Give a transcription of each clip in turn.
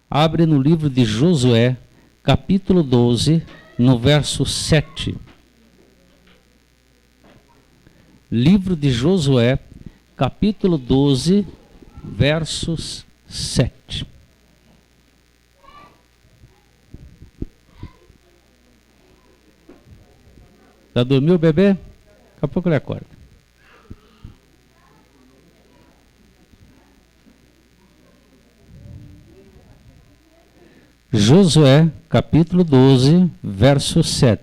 Abre no livro de Josué, capítulo 12, no verso 7. Livro de Josué, capítulo 12, versos 7. Já dormiu o bebê? Daqui a pouco ele acorda. Josué, capítulo 12, verso 7.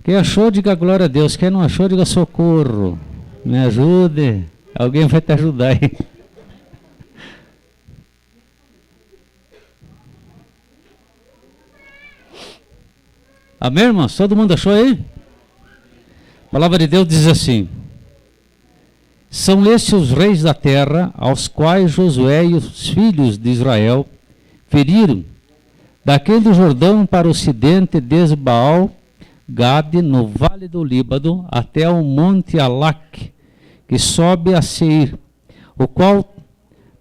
Quem achou, diga glória a Deus. Quem não achou, diga socorro. Me ajude. Alguém vai te ajudar aí. Amém, irmãos? Todo mundo achou aí? A palavra de Deus diz assim: são estes os reis da terra, aos quais Josué e os filhos de Israel feriram, daquele do Jordão para o ocidente, desde Baal-Gade, no vale do Líbano, até o monte Alac, que sobe a Seir, o qual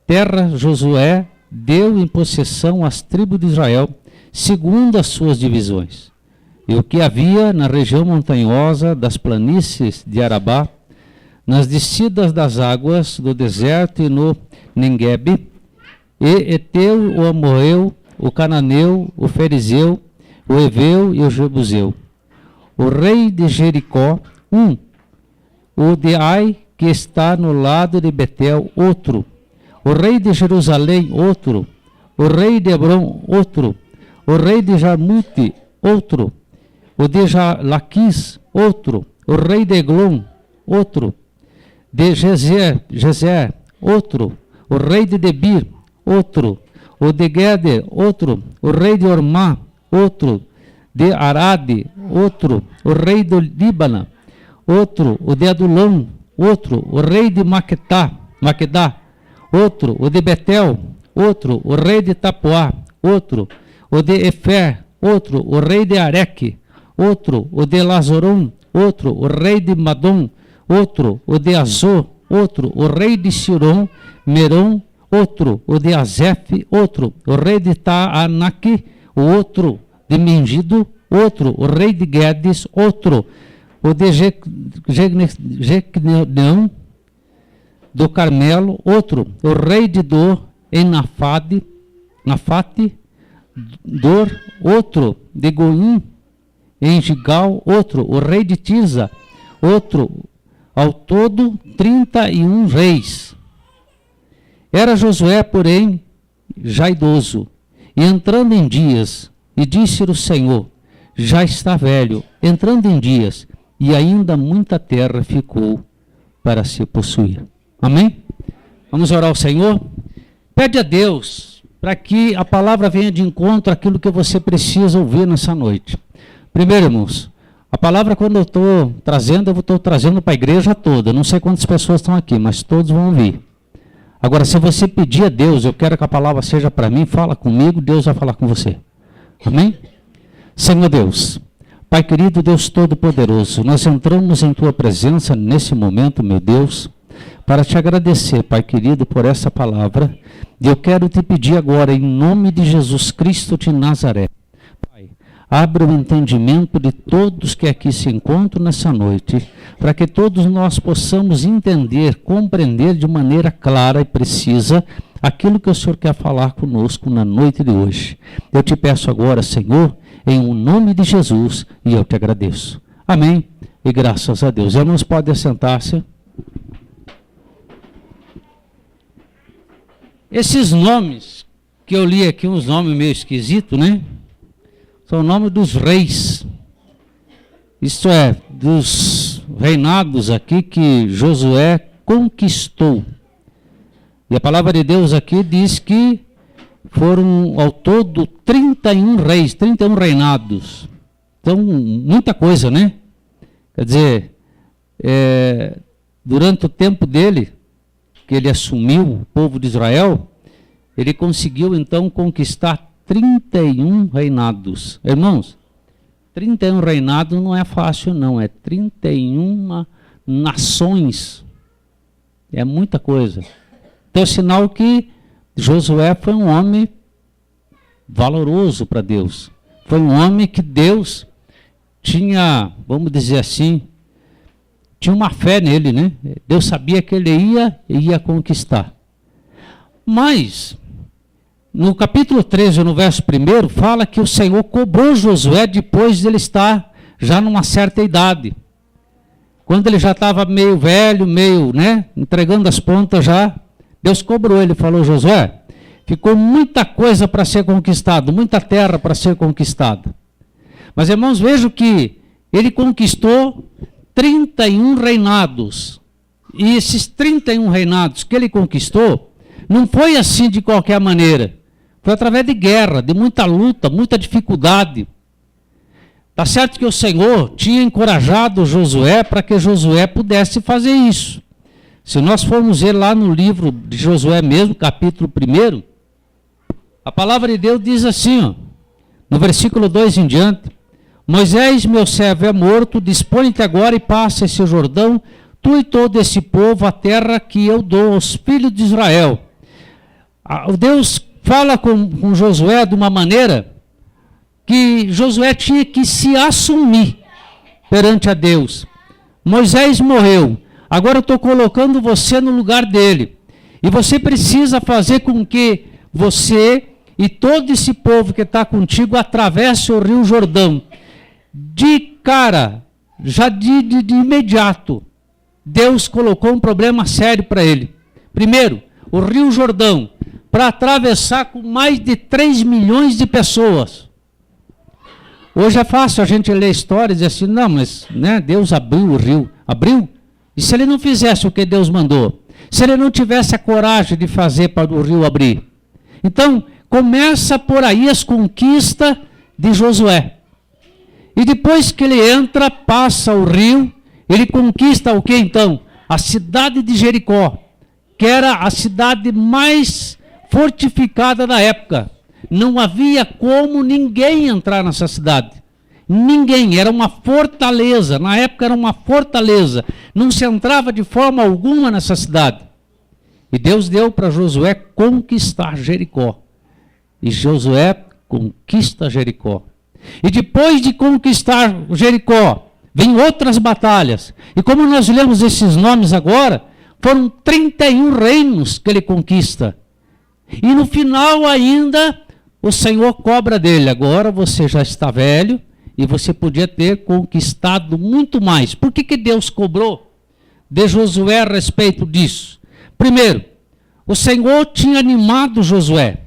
terra Josué deu em possessão às tribos de Israel, segundo as suas divisões. E o que havia na região montanhosa das planícies de Arabá, nas descidas das águas do deserto e no Nenguebe, e Eteu, o Amorreu, o Cananeu, o Ferizeu, o Eveu e o Jebuseu. O rei de Jericó, um. O de Ai, que está no lado de Betel, outro. O rei de Jerusalém, outro. O rei de Hebron, outro. O rei de Jarmute, outro. O de Laquis, outro. O rei de Eglon, outro. De Gezer, outro. O rei de Debir, outro. O de Geder, outro. O rei de Ormá, outro. De Arade, outro. O rei do Líbano, outro. O de Adulão, outro. O rei de Maquedá, outro. O de Betel, outro. O rei de Tapuá, outro. O de Efer, outro. O rei de Areque, outro. O de Lazorom, outro. O rei de Madom, outro. O de Azor, outro. O rei de Sirom, Merom, outro. O de Azef, outro. O rei de Taanaque, o outro. De Mengido, outro. O rei de Guedes, outro. O de Jequneão, do Carmelo, outro. O rei de Dor, em Nafate, Dor, outro. De Goim, em Gigal, outro. O rei de Tirza, outro. Ao todo, 31 reis. Era Josué, porém, já idoso, e entrando em dias, e disse o Senhor, já está velho, entrando em dias, e ainda muita terra ficou para se possuir. Amém? Vamos orar ao Senhor? Pede a Deus para que a palavra venha de encontro àquilo que você precisa ouvir nessa noite. Primeiro, irmãos, a palavra, quando eu estou trazendo, eu estou trazendo para a igreja toda. Não sei quantas pessoas estão aqui, mas todos vão ouvir. Agora, se você pedir a Deus, eu quero que a palavra seja para mim, fala comigo, Deus vai falar com você. Amém? Senhor Deus, Pai querido, Deus Todo-Poderoso, nós entramos em Tua presença nesse momento, meu Deus, para te agradecer, Pai querido, por essa palavra. E eu quero te pedir agora, em nome de Jesus Cristo de Nazaré, Pai, abre o entendimento de todos que aqui se encontram nessa noite, para que todos nós possamos entender, compreender de maneira clara e precisa aquilo que o Senhor quer falar conosco na noite de hoje. Eu te peço agora, Senhor, em o nome de Jesus, e eu te agradeço. Amém? E graças a Deus. Irmãos, podem assentar-se. Esses nomes que eu li aqui, uns nomes meio esquisitos, né? São o nome dos reis. Isto é, dos reinados aqui que Josué conquistou. E a palavra de Deus aqui diz que foram ao todo 31 reis, 31 reinados. Então, muita coisa, né? Quer dizer, durante o tempo dele, que ele assumiu o povo de Israel, ele conseguiu então conquistar 31 reinados. Irmãos, 31 reinados não é fácil não, é 31 nações. É muita coisa. Então, é sinal que Josué foi um homem valoroso para Deus. Foi um homem que Deus tinha, vamos dizer assim, tinha uma fé nele, né? Deus sabia que ele ia conquistar. Mas, no capítulo 13, no verso 1, fala que o Senhor cobrou Josué depois de ele estar já numa certa idade. Quando ele já estava meio velho, meio, né, entregando as pontas já, Deus cobrou ele, falou: Josué, ficou muita coisa para ser conquistado, muita terra para ser conquistada. Mas, irmãos, vejam que ele conquistou 31 reinados. E esses 31 reinados que ele conquistou, não foi assim de qualquer maneira. Foi através de guerra, de muita luta, muita dificuldade. Está certo que o Senhor tinha encorajado Josué para que Josué pudesse fazer isso. Se nós formos ver lá no livro de Josué mesmo, capítulo 1, a palavra de Deus diz assim, ó, no versículo 2 em diante: Moisés, meu servo, é morto, dispõe-te agora e passa esse Jordão, tu e todo esse povo, a terra que eu dou aos filhos de Israel. Deus fala com Josué de uma maneira que Josué tinha que se assumir perante a Deus. Moisés morreu, agora eu estou colocando você no lugar dele. E você precisa fazer com que você e todo esse povo que está contigo atravesse o rio Jordão. De cara, já de imediato, Deus colocou um problema sério para ele. Primeiro, o rio Jordão, para atravessar com mais de 3 milhões de pessoas. Hoje é fácil a gente ler histórias e dizer assim, não, mas né, Deus abriu o rio. Abriu? E se ele não fizesse o que Deus mandou? Se ele não tivesse a coragem de fazer para o rio abrir? Então, começa por aí as conquistas de Josué. E depois que ele entra, passa o rio, ele conquista o que então? A cidade de Jericó, que era a cidade mais fortificada da época. Não havia como ninguém entrar nessa cidade. Ninguém, era uma fortaleza, na época era uma fortaleza. Não se entrava de forma alguma nessa cidade. E Deus deu para Josué conquistar Jericó. E Josué conquista Jericó. E depois de conquistar Jericó, vem outras batalhas. E como nós lemos esses nomes agora, foram 31 reinos que ele conquista. E no final ainda, o Senhor cobra dele. Agora você já está velho e você podia ter conquistado muito mais. Por que Deus cobrou de Josué a respeito disso? Primeiro, o Senhor tinha animado Josué.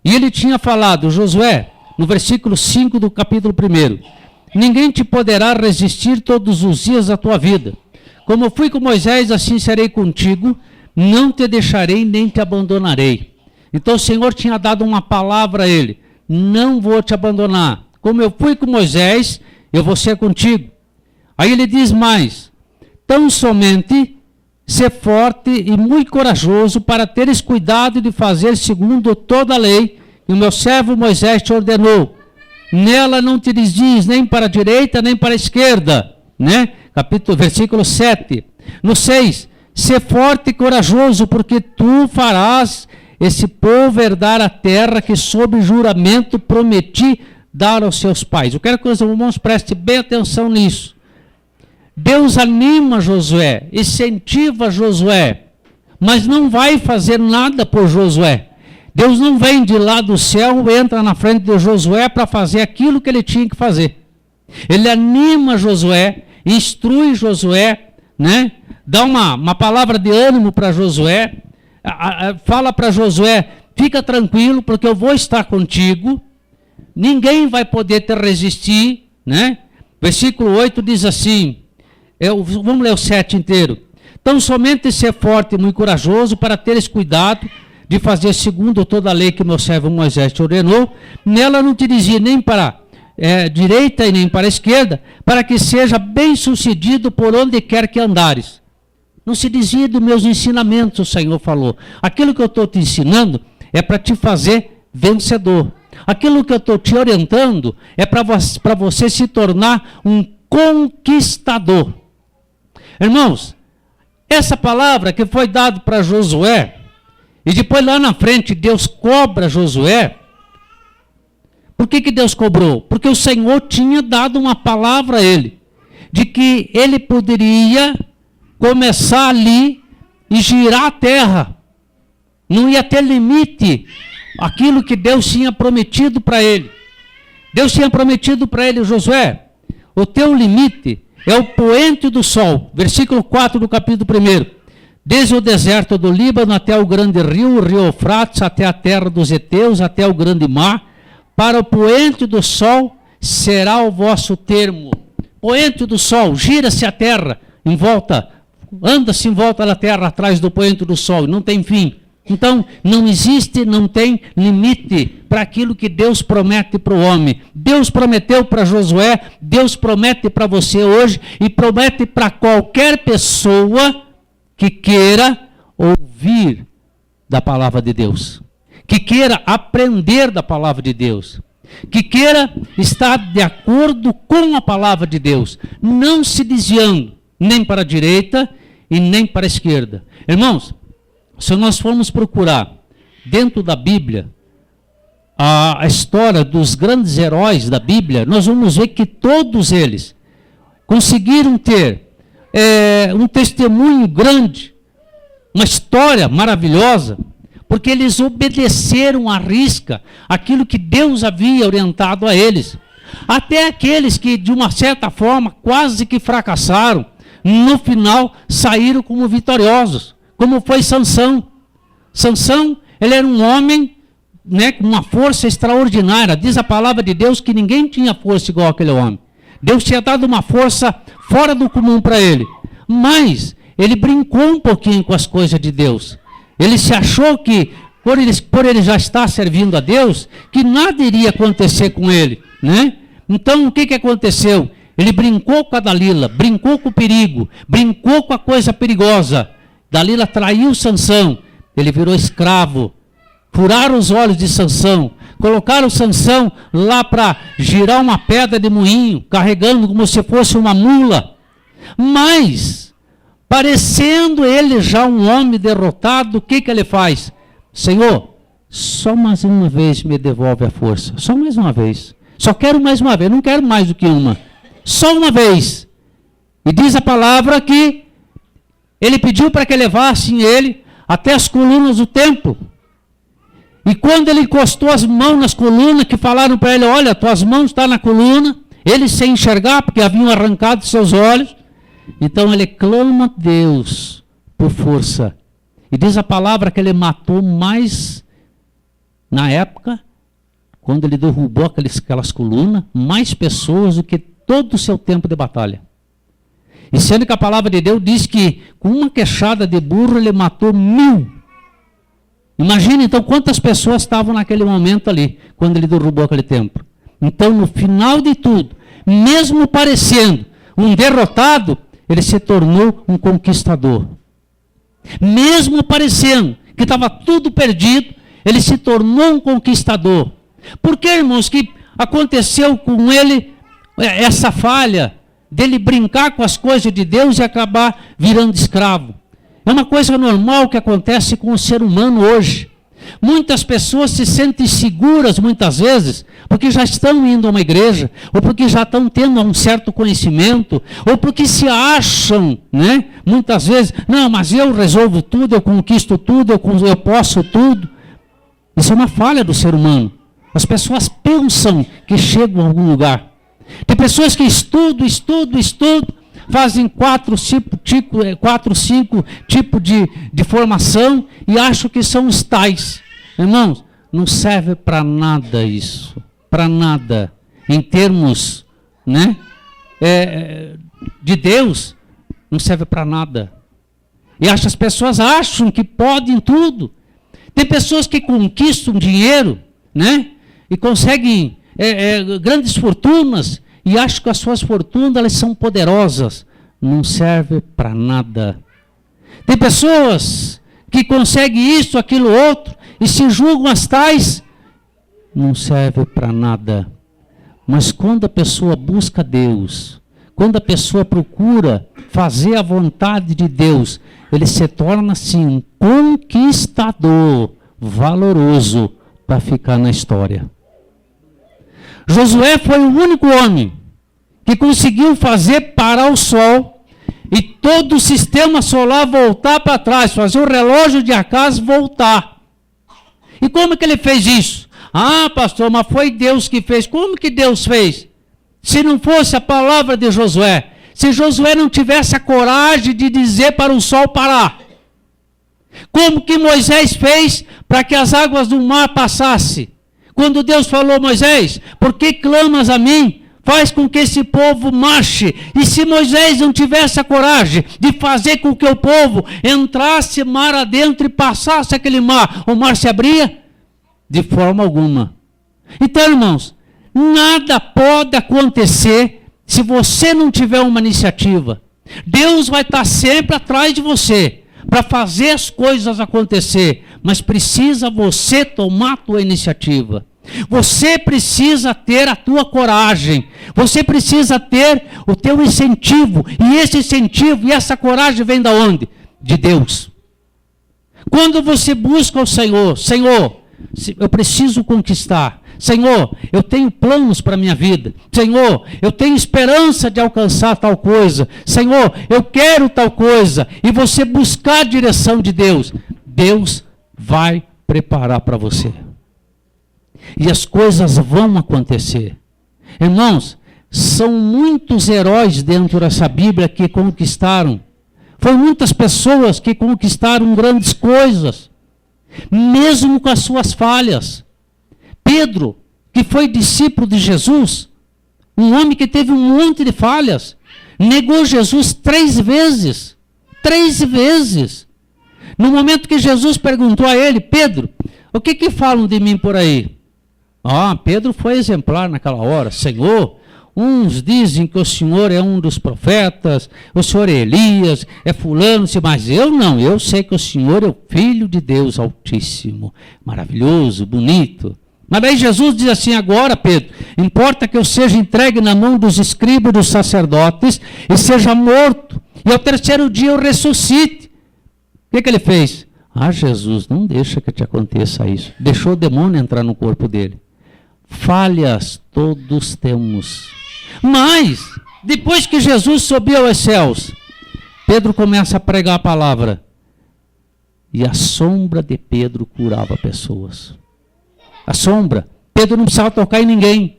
E ele tinha falado, Josué, no versículo 5 do capítulo 1, ninguém te poderá resistir todos os dias da tua vida. Como fui com Moisés, assim serei contigo, não te deixarei nem te abandonarei. Então o Senhor tinha dado uma palavra a ele, não vou te abandonar. Como eu fui com Moisés, eu vou ser contigo. Aí ele diz mais, tão somente ser forte e muito corajoso para teres cuidado de fazer segundo toda a lei que o meu servo Moisés te ordenou. Nela não te desvies nem para a direita nem para a esquerda. Né? Versículo 7. No 6, ser forte e corajoso, porque tu farás esse povo herdar a terra que sob juramento prometi dar aos seus pais. Eu quero que os irmãos prestem bem atenção nisso. Deus anima Josué, incentiva Josué, mas não vai fazer nada por Josué. Deus não vem de lá do céu, entra na frente de Josué para fazer aquilo que ele tinha que fazer. Ele anima Josué, instrui Josué, né? Dá uma palavra de ânimo para Josué, fala para Josué, fica tranquilo, porque eu vou estar contigo, ninguém vai poder te resistir, né? Versículo 8 diz assim, vamos ler o 7 inteiro. Então somente ser forte e muito corajoso para teres cuidado de fazer segundo toda a lei que meu servo Moisés te ordenou, nela não te dizia nem para direita e nem para a esquerda, para que seja bem sucedido por onde quer que andares. Não se desvie dos meus ensinamentos, o Senhor falou. Aquilo que eu estou te ensinando é para te fazer vencedor. Aquilo que eu estou te orientando é para você se tornar um conquistador. Irmãos, essa palavra que foi dada para Josué, e depois lá na frente Deus cobra Josué, Por que Deus cobrou? Porque o Senhor tinha dado uma palavra a ele, de que ele poderia começar ali e girar a terra. Não ia ter limite aquilo que Deus tinha prometido para ele. Deus tinha prometido para ele: Josué, o teu limite é o poente do sol. Versículo 4 do capítulo 1. Desde o deserto do Líbano até o grande rio, o rio Eufrates, até a terra dos heteus, até o grande mar, para o poente do sol será o vosso termo. Poente do sol, gira-se a terra em volta, anda-se em volta da terra atrás do poente do sol, não tem fim. Então, não existe, não tem limite para aquilo que Deus promete para o homem. Deus prometeu para Josué, Deus promete para você hoje e promete para qualquer pessoa que queira ouvir da palavra de Deus, que queira aprender da palavra de Deus, que queira estar de acordo com a palavra de Deus, não se desviando nem para a direita e nem para a esquerda. Irmãos, se nós formos procurar dentro da Bíblia a história dos grandes heróis da Bíblia, nós vamos ver que todos eles conseguiram ter um testemunho grande, uma história maravilhosa, porque eles obedeceram à risca aquilo que Deus havia orientado a eles. Até aqueles que, de uma certa forma, quase que fracassaram, no final saíram como vitoriosos. Como foi Sansão. Sansão, ele era um homem, né, com uma força extraordinária. Diz a palavra de Deus que ninguém tinha força igual aquele homem. Deus tinha dado uma força fora do comum para ele. Mas ele brincou um pouquinho com as coisas de Deus. Ele se achou que, por ele já estar servindo a Deus, que nada iria acontecer com ele, né? Então, o que aconteceu? Ele brincou com a Dalila, brincou com o perigo, brincou com a coisa perigosa. Dalila traiu Sansão, ele virou escravo. Furaram os olhos de Sansão, colocaram Sansão lá para girar uma pedra de moinho, carregando como se fosse uma mula. Mas, parecendo ele já um homem derrotado, o que ele faz? Senhor, só mais uma vez me devolve a força, só mais uma vez. Só quero mais uma vez, não quero mais do que uma. Só uma vez. E diz a palavra que ele pediu para que levassem ele até as colunas do templo. E quando ele encostou as mãos nas colunas, que falaram para ele: olha, tuas mãos estão na coluna, ele sem enxergar, porque haviam arrancado seus olhos. Então ele clama a Deus por força. E diz a palavra que ele matou mais, na época, quando ele derrubou aquelas colunas, mais pessoas do que todo o seu tempo de batalha. E sendo que a palavra de Deus diz que com uma queixada de burro ele matou 1000. Imagina então quantas pessoas estavam naquele momento ali, quando ele derrubou aquele templo. Então no final de tudo, mesmo parecendo um derrotado, ele se tornou um conquistador. Mesmo parecendo que estava tudo perdido, ele se tornou um conquistador. Por que, irmãos, que aconteceu com ele essa falha dele brincar com as coisas de Deus e acabar virando escravo? É uma coisa normal que acontece com o ser humano hoje. Muitas pessoas se sentem seguras, muitas vezes, porque já estão indo a uma igreja, ou porque já estão tendo um certo conhecimento, ou porque se acham, né? Muitas vezes, não, mas eu resolvo tudo, eu conquisto tudo, eu posso tudo. Isso é uma falha do ser humano. As pessoas pensam que chegam a algum lugar. Tem pessoas que estudam, fazem 4, 5 tipos de formação e acham que são os tais. Irmãos, não serve para nada isso. Para nada. Em termos, né, de Deus, não serve para nada. E as pessoas acham que podem tudo. Tem pessoas que conquistam dinheiro, né, e conseguem grandes fortunas, e acham que as suas fortunas elas são poderosas. Não serve para nada. Tem pessoas que conseguem isso, aquilo, outro, e se julgam as tais. Não serve para nada. Mas quando a pessoa busca Deus, quando a pessoa procura fazer a vontade de Deus, ele se torna assim um conquistador valoroso para ficar na história. Josué foi o único homem que conseguiu fazer parar o sol e todo o sistema solar voltar para trás, fazer o relógio de Acás voltar. E como que ele fez isso? Ah, pastor, mas foi Deus que fez. Como que Deus fez? Se não fosse a palavra de Josué, se Josué não tivesse a coragem de dizer para o sol parar, como que Moisés fez para que as águas do mar passassem? Quando Deus falou, Moisés, por que clamas a mim? Faz com que esse povo marche. E se Moisés não tivesse a coragem de fazer com que o povo entrasse mar adentro e passasse aquele mar, o mar se abria? De forma alguma. Então, irmãos, nada pode acontecer se você não tiver uma iniciativa. Deus vai estar sempre atrás de você para fazer as coisas acontecer, mas precisa você tomar a tua iniciativa. Você precisa ter a tua coragem, você precisa ter o teu incentivo, e esse incentivo e essa coragem vem da onde? De Deus. Quando você busca o Senhor, Senhor, eu preciso conquistar, Senhor, eu tenho planos para a minha vida, Senhor, eu tenho esperança de alcançar tal coisa, Senhor, eu quero tal coisa, e você buscar a direção de Deus, Deus vai preparar para você. E as coisas vão acontecer. Irmãos, são muitos heróis dentro dessa Bíblia que conquistaram. Foram muitas pessoas que conquistaram grandes coisas, mesmo com as suas falhas. Pedro, que foi discípulo de Jesus, um homem que teve um monte de falhas, negou Jesus 3 vezes. 3 vezes. No momento que Jesus perguntou a ele, Pedro, o que falam de mim por aí? Pedro foi exemplar naquela hora. Senhor, uns dizem que o Senhor é um dos profetas, o Senhor é Elias, é fulano, mas eu não, eu sei que o Senhor é o Filho de Deus Altíssimo, maravilhoso, bonito. Mas daí Jesus diz assim, agora Pedro, importa que eu seja entregue na mão dos escribas e dos sacerdotes e seja morto, e ao 3º dia eu ressuscite. O que ele fez? Jesus, não deixa que te aconteça isso. Deixou o demônio entrar no corpo dele. Falhas todos temos. Mas, depois que Jesus subiu aos céus, Pedro começa a pregar a palavra. E a sombra de Pedro curava pessoas. A sombra. Pedro não precisava tocar em ninguém.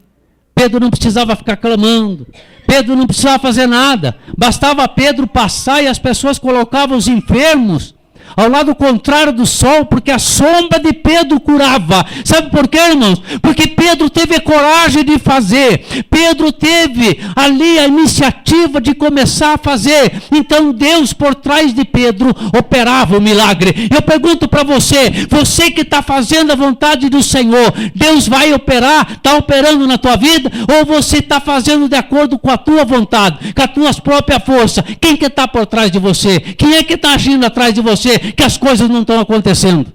Pedro não precisava ficar clamando. Pedro não precisava fazer nada. Bastava Pedro passar e as pessoas colocavam os enfermos ao lado contrário do sol, porque a sombra de Pedro curava. Sabe por quê, irmãos? Porque Pedro teve a coragem de fazer. Pedro teve ali a iniciativa de começar a fazer. Então Deus por trás de Pedro operava o milagre. Eu pergunto para você, você que está fazendo a vontade do Senhor, Deus vai operar, está operando na tua vida? Ou você está fazendo de acordo com a tua vontade, com as tuas próprias forças? Quem que está por trás de você? Quem é que está agindo atrás de você? Que as coisas não estão acontecendo.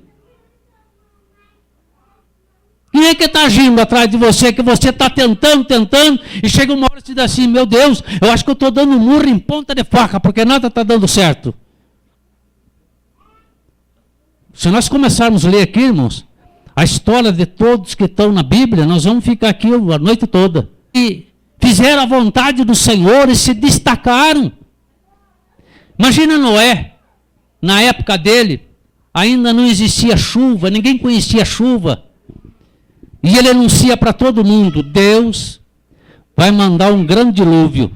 Quem é que está agindo atrás de você, que você está tentando, e chega uma hora e você diz assim, meu Deus, eu acho que eu estou dando um murro em ponta de faca, porque nada está dando certo. Se nós começarmos a ler aqui, irmãos, a história de todos que estão na Bíblia, nós vamos ficar aqui a noite toda. E fizeram a vontade do Senhor e se destacaram. Imagina Noé. Na época dele, ainda não existia chuva, ninguém conhecia chuva. E ele anuncia para todo mundo, Deus vai mandar um grande dilúvio.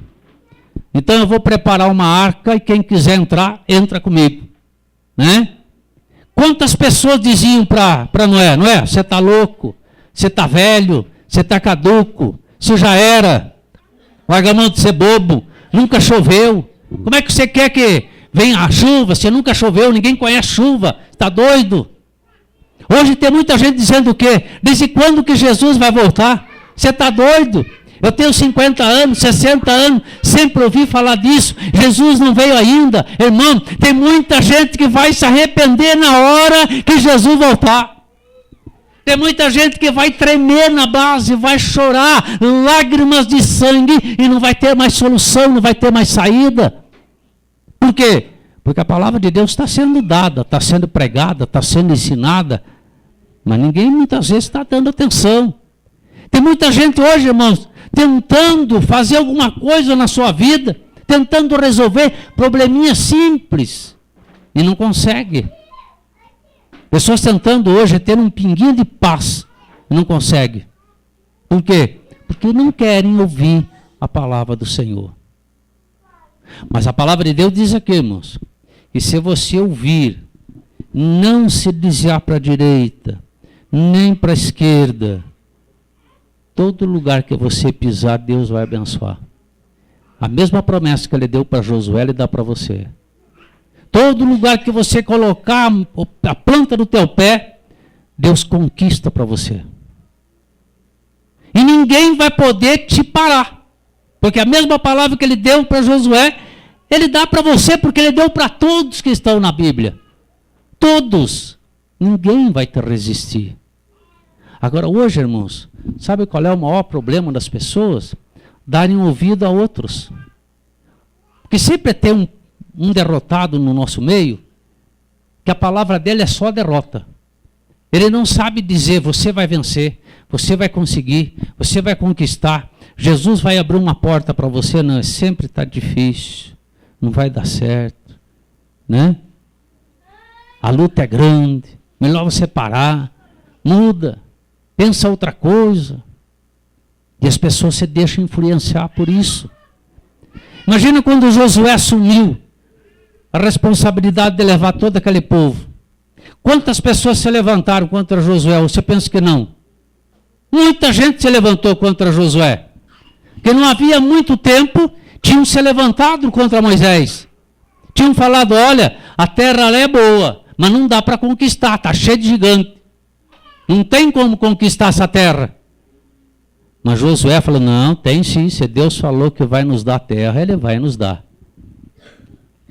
Então eu vou preparar uma arca e quem quiser entrar, entra comigo. Né? Quantas pessoas diziam para Noé, Noé, você está louco, você está velho, você está caduco, você já era, larga a mão de ser bobo, nunca choveu. Como é que você quer que vem a chuva, você nunca choveu, ninguém conhece chuva, está doido? Hoje tem muita gente dizendo o quê? Desde quando que Jesus vai voltar? Você está doido? Eu tenho 50 anos, 60 anos, sempre ouvi falar disso, Jesus não veio ainda. Irmão, tem muita gente que vai se arrepender na hora que Jesus voltar. Tem muita gente que vai tremer na base, vai chorar, lágrimas de sangue, e não vai ter mais solução, não vai ter mais saída. Por quê? Porque a palavra de Deus está sendo dada, está sendo pregada, está sendo ensinada, mas ninguém muitas vezes está dando atenção. Tem muita gente hoje, irmãos, tentando fazer alguma coisa na sua vida, tentando resolver probleminhas simples e não consegue. Pessoas tentando hoje ter um pinguinho de paz e não consegue. Por quê? Porque não querem ouvir a palavra do Senhor. Mas a palavra de Deus diz aqui, irmãos, que se você ouvir, não se desviar para a direita, nem para a esquerda, todo lugar que você pisar, Deus vai abençoar. A mesma promessa que ele deu para Josué, ele dá para você. Todo lugar que você colocar a planta do teu pé, Deus conquista para você. E ninguém vai poder te parar. Porque a mesma palavra que ele deu para Josué, ele dá para você, porque ele deu para todos que estão na Bíblia. Todos. Ninguém vai te resistir. Agora, hoje, irmãos, sabe qual é o maior problema das pessoas? Darem ouvido a outros. Porque sempre tem um derrotado no nosso meio, que a palavra dele é só derrota. Ele não sabe dizer, você vai vencer, você vai conseguir, você vai conquistar, Jesus vai abrir uma porta para você. Não, sempre está difícil, não vai dar certo, né? A luta é grande, melhor você parar, muda, pensa outra coisa. E as pessoas se deixam influenciar por isso. Imagina quando Josué assumiu a responsabilidade de levar todo aquele povo. Quantas pessoas se levantaram contra Josué? Você pensa que não? Muita gente se levantou contra Josué. Porque não havia muito tempo, tinham se levantado contra Moisés. Tinham falado, olha, a terra é boa, mas não dá para conquistar, está cheio de gigante. Não tem como conquistar essa terra. Mas Josué falou, não, tem sim, se Deus falou que vai nos dar a terra, Ele vai nos dar.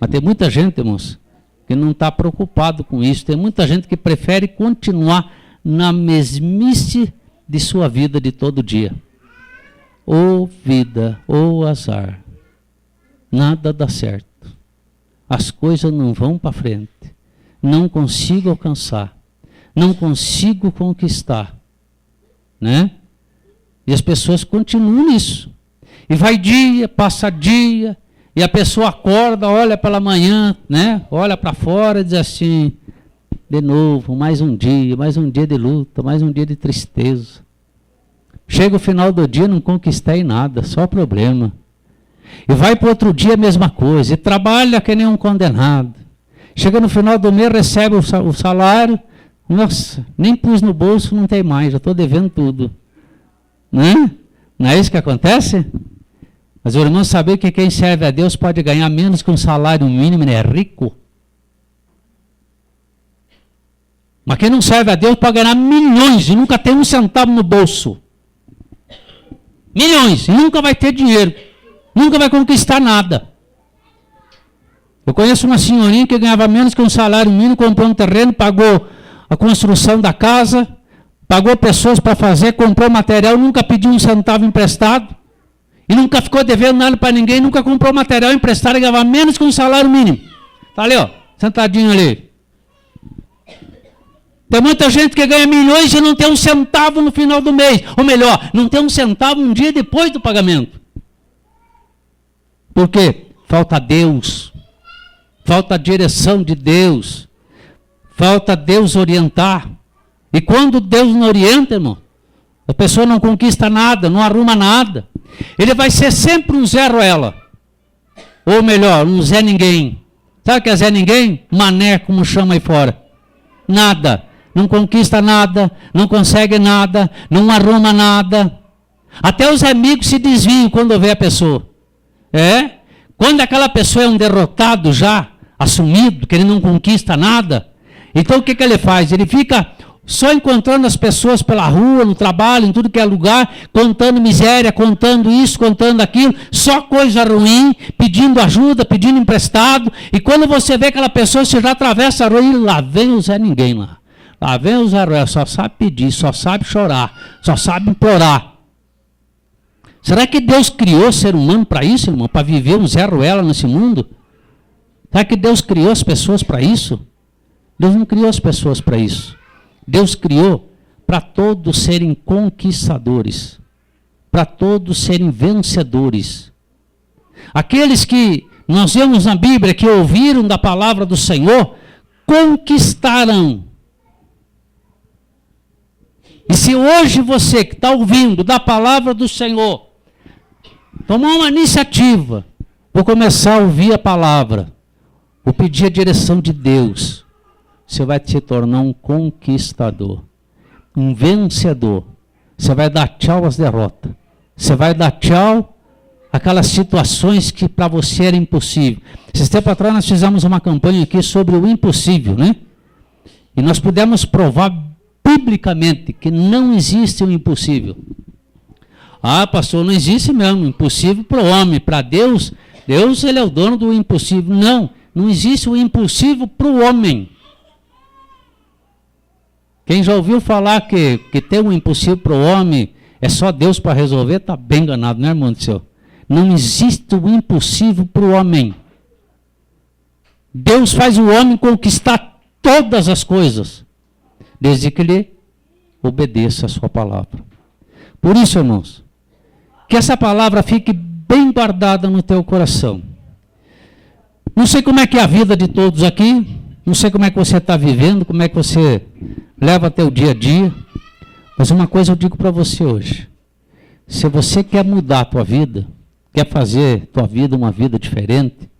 Mas tem muita gente, irmãos, que não está preocupado com isso. Tem muita gente que prefere continuar na mesmice de sua vida de todo dia. Ou vida, ou azar. Nada dá certo. As coisas não vão para frente. Não consigo alcançar. Não consigo conquistar. Né? E as pessoas continuam nisso. E vai dia, passa dia, e a pessoa acorda, olha pela manhã, né? Olha para fora e diz assim, de novo, mais um dia de luta, mais um dia de tristeza. Chega o final do dia, não conquistei nada, só problema. E vai para outro dia a mesma coisa, e trabalha que nem um condenado. Chega no final do mês, recebe o salário, nossa, nem pus no bolso, não tem mais, já estou devendo tudo. Né? Não é isso que acontece? Mas o irmão saber que quem serve a Deus pode ganhar menos que um salário mínimo, ele é rico. Mas quem não serve a Deus pode ganhar milhões e nunca tem um centavo no bolso. Milhões, e nunca vai ter dinheiro. Nunca vai conquistar nada. Eu conheço uma senhorinha que ganhava menos que um salário mínimo, comprou um terreno, pagou a construção da casa, pagou pessoas para fazer, comprou material, nunca pediu um centavo emprestado. E nunca ficou devendo nada para ninguém, nunca comprou material emprestado e ganhava menos que um salário mínimo. Está ali, ó, sentadinho ali. Tem muita gente que ganha milhões e não tem um centavo no final do mês. Ou melhor, não tem um centavo um dia depois do pagamento. Por quê? Falta Deus. Falta a direção de Deus. Falta Deus orientar. E quando Deus não orienta, irmão, a pessoa não conquista nada, não arruma nada. Ele vai ser sempre um Zé Ruela. Ou melhor, um Zé Ninguém. Sabe o que é Zé Ninguém? Mané, como chama aí fora. Nada. Não conquista nada, não consegue nada, não arruma nada. Até os amigos se desviam quando vê a pessoa. É? Quando aquela pessoa é um derrotado já, assumido, que ele não conquista nada, então o que ele faz? Ele fica só encontrando as pessoas pela rua, no trabalho, em tudo que é lugar, contando miséria, contando isso, contando aquilo, só coisa ruim, pedindo ajuda, pedindo emprestado, e quando você vê aquela pessoa, você já atravessa a rua e lá vem o Zé Ninguém lá. Lá vem o Zé Ruela, só sabe pedir, só sabe chorar, só sabe implorar. Será que Deus criou o ser humano para isso, irmão? Para viver um Zé Ruela nesse mundo? Será que Deus criou as pessoas para isso? Deus não criou as pessoas para isso. Deus criou para todos serem conquistadores, para todos serem vencedores. Aqueles que nós vemos na Bíblia que ouviram da palavra do Senhor, conquistaram. E se hoje você que está ouvindo da palavra do Senhor, tomar uma iniciativa, vou começar a ouvir a palavra, vou pedir a direção de Deus, você vai se tornar um conquistador, um vencedor. Você vai dar tchau às derrotas. Você vai dar tchau àquelas situações que para você era impossível. Esses tempos atrás nós fizemos uma campanha aqui sobre o impossível, né? E nós pudemos provar biblicamente que não existe o impossível. Ah, pastor, não existe mesmo impossível para o homem, para Deus. Deus, ele é o dono do impossível. Não, não existe o impossível para o homem. Quem já ouviu falar que tem um impossível para o homem, é só Deus para resolver, está bem enganado, né, irmão do céu? Não existe o impossível para o homem. Deus faz o homem conquistar todas as coisas, desde que ele obedeça a sua palavra. Por isso, irmãos, que essa palavra fique bem guardada no teu coração. Não sei como é que é a vida de todos aqui, não sei como é que você está vivendo, como é que você leva teu dia a dia, mas uma coisa eu digo para você hoje: se você quer mudar a tua vida, quer fazer tua vida uma vida diferente,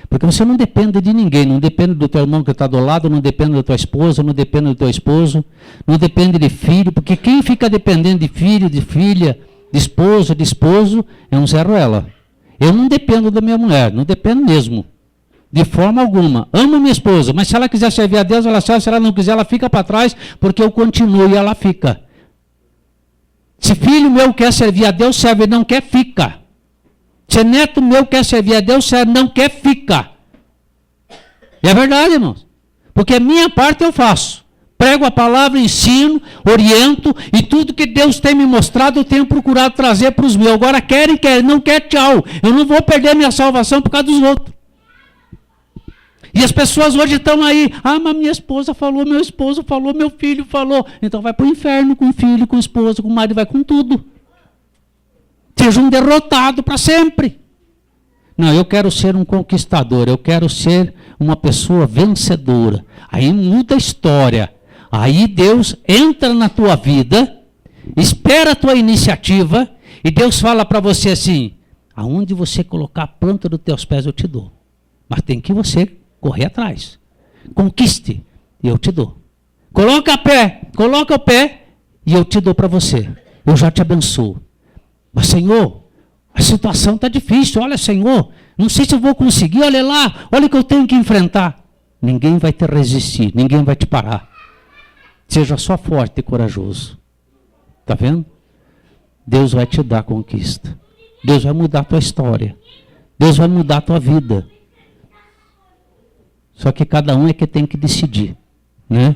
porque você não depende de ninguém, não depende do teu irmão que está do lado, não depende da tua esposa, não depende do teu esposo, não depende de filho, porque quem fica dependendo de filho, de filha, de esposo, é um Zé Ruela. Eu não dependo da minha mulher, não dependo mesmo, de forma alguma. Amo minha esposa, mas se ela quiser servir a Deus, ela serve, se ela não quiser, ela fica para trás, porque eu continuo e ela fica. Se filho meu quer servir a Deus, serve, não quer, fica. Se neto meu quer servir a Deus, serve, não quer, fica. E é verdade, irmãos. Porque a minha parte eu faço. Prego a palavra, ensino, oriento, e tudo que Deus tem me mostrado, eu tenho procurado trazer para os meus. Agora querem, não quer, tchau. Eu não vou perder minha salvação por causa dos outros. E as pessoas hoje estão aí, mas minha esposa falou, meu esposo falou, meu filho falou. Então vai para o inferno com o filho, com o esposo, com o marido, vai com tudo. Seja um derrotado para sempre. Não, eu quero ser um conquistador, eu quero ser uma pessoa vencedora. Aí muda a história. Aí Deus entra na tua vida, espera a tua iniciativa, e Deus fala para você assim: aonde você colocar a planta dos teus pés eu te dou. Mas tem que você correr atrás. Conquiste, e eu te dou. Coloca o pé, e eu te dou para você. Eu já te abençoo. Mas, Senhor, a situação está difícil. Olha, Senhor, não sei se eu vou conseguir. Olha lá, olha o que eu tenho que enfrentar. Ninguém vai te resistir, ninguém vai te parar. Seja só forte e corajoso. Está vendo? Deus vai te dar conquista. Deus vai mudar a tua história. Deus vai mudar a tua vida. Só que cada um é que tem que decidir, né?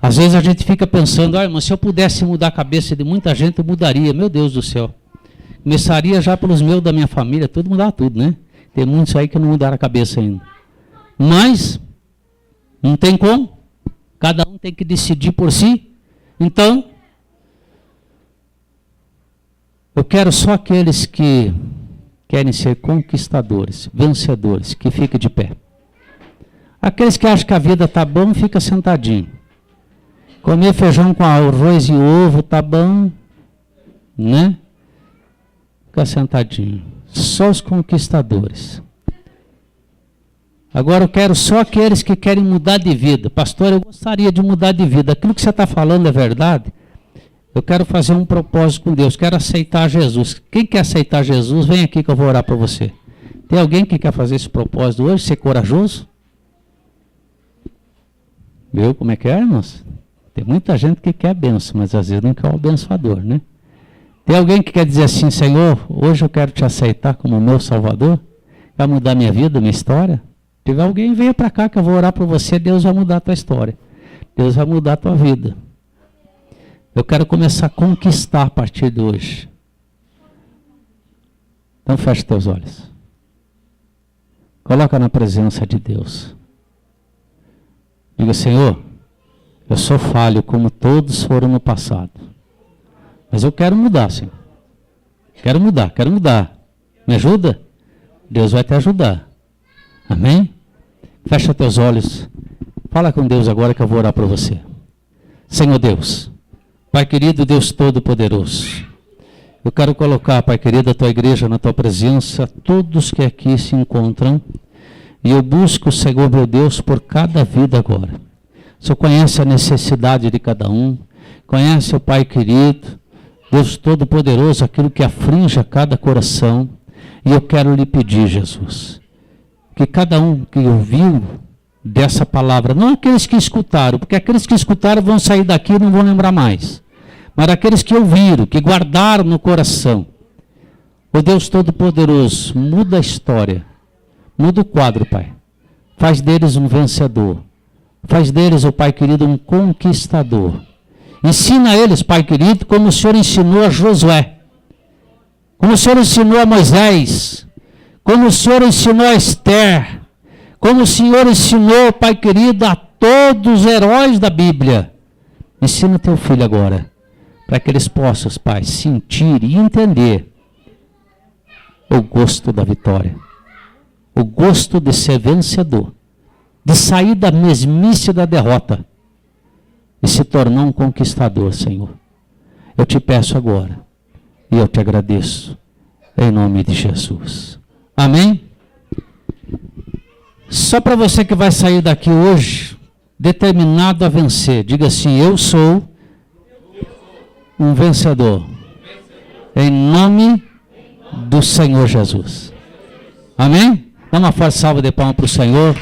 Às vezes a gente fica pensando, mas se eu pudesse mudar a cabeça de muita gente, eu mudaria. Meu Deus do céu. Começaria já pelos meus da minha família, tudo mudar tudo, né? Tem muitos aí que não mudaram a cabeça ainda. Mas, não tem como. Cada um tem que decidir por si. Então, eu quero só aqueles que querem ser conquistadores, vencedores, que fiquem de pé. Aqueles que acham que a vida está bom, fica sentadinho. Comer feijão com arroz e ovo está bom, né? Fica sentadinho. Só os conquistadores. Agora eu quero só aqueles que querem mudar de vida. Pastor, eu gostaria de mudar de vida. Aquilo que você está falando é verdade? Eu quero fazer um propósito com Deus. Quero aceitar Jesus. Quem quer aceitar Jesus, vem aqui que eu vou orar para você. Tem alguém que quer fazer esse propósito hoje? Ser corajoso? Viu como é que é, irmãos? Tem muita gente que quer a benção, mas às vezes não quer o abençoador, né? Tem alguém que quer dizer assim: Senhor, hoje eu quero te aceitar como meu Salvador? Vai mudar minha vida, minha história? Se tiver alguém, venha para cá que eu vou orar para você. Deus vai mudar a tua história. Deus vai mudar a tua vida. Eu quero começar a conquistar a partir de hoje. Então feche teus olhos. Coloca na presença de Deus. Diga: Senhor, Eu sou falho, como todos foram no passado. Mas eu quero mudar, Senhor. Quero mudar. Me ajuda? Deus vai te ajudar. Amém? Fecha teus olhos. Fala com Deus agora que eu vou orar por você. Senhor Deus, Pai querido, Deus Todo-Poderoso, eu quero colocar, Pai querido, a tua igreja na tua presença, todos que aqui se encontram, e eu busco, Senhor meu Deus, por cada vida agora. O Senhor conhece a necessidade de cada um, conhece o Pai querido, Deus Todo-Poderoso, aquilo que aflige a cada coração, e eu quero lhe pedir, Jesus, que cada um que ouviu dessa palavra, não aqueles que escutaram, porque aqueles que escutaram vão sair daqui e não vão lembrar mais, mas aqueles que ouviram, que guardaram no coração, o Deus Todo-Poderoso, muda a história, muda o quadro, Pai, faz deles um vencedor, faz deles, o Pai querido, um conquistador, ensina eles, Pai querido, como o Senhor ensinou a Josué, como o Senhor ensinou a Moisés, como o Senhor ensinou a Esther, como o Senhor ensinou, Pai querido, a todos os heróis da Bíblia. Ensina teu filho agora, para que eles possam, Pai, sentir e entender o gosto da vitória, o gosto de ser vencedor, de sair da mesmice da derrota e se tornar um conquistador, Senhor. Eu te peço agora e eu te agradeço, em nome de Jesus. Amém? Só para você que vai sair daqui hoje, determinado a vencer, diga assim: eu sou um vencedor, em nome do Senhor Jesus. Amém? Dá uma forte salva de palmas para o Senhor.